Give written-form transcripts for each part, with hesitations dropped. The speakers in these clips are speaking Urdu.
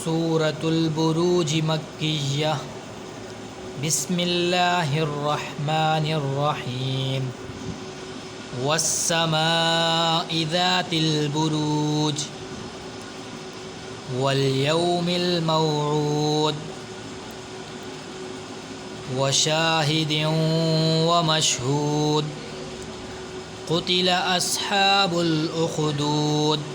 سورة البروج مکیہ بسم اللہ الرحمن الرحیم والسماء ذات البروج والیوم الموعود وشاہد ومشہود قتل اصحاب الاخدود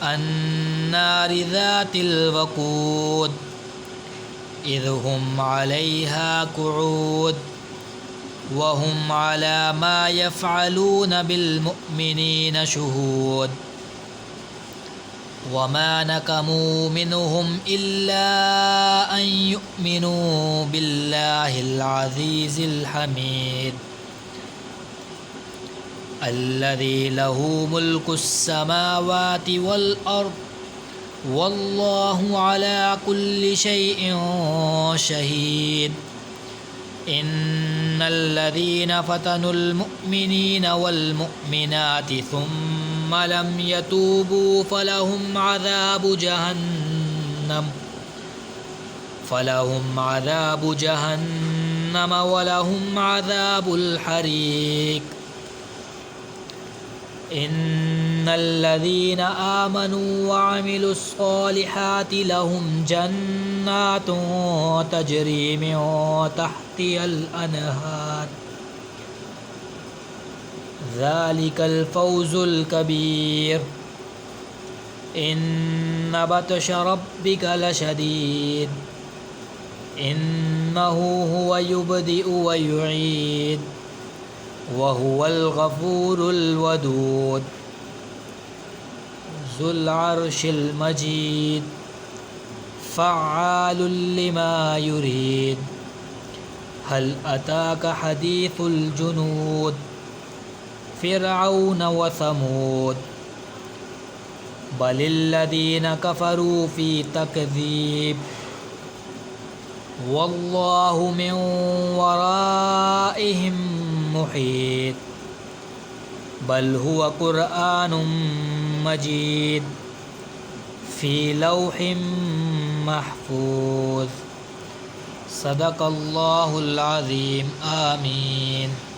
النار ذات الوقود اذ هم عليها قعود وهم على ما يفعلون بالمؤمنين شهود وما نقموا منهم إلا أن يؤمنوا بالله العزيز الحميد الذي له ملك السماوات والأرض والله على كل شيء شهيد إن الذين فتنوا المؤمنين والمؤمنات ثم لم يتوبوا فلهم عذاب جهنم ولهم عذاب الحريق إن الذين آمنوا وعملوا الصالحات لهم جنات تجري من تحتها الأنهار ذلك الفوز الكبير إن بطش ربك لشديد إنه هو يبدئ ويعيد وهو الغفور الودود ذو العرش المجيد فعال لما يريد هل أتاك حديث الجنود فرعون وثمود بل الذين كفروا في تكذيب والله من ورائهم محيط بل هو قرآن مجيد في لوح محفوظ صدق الله العظيم آمين.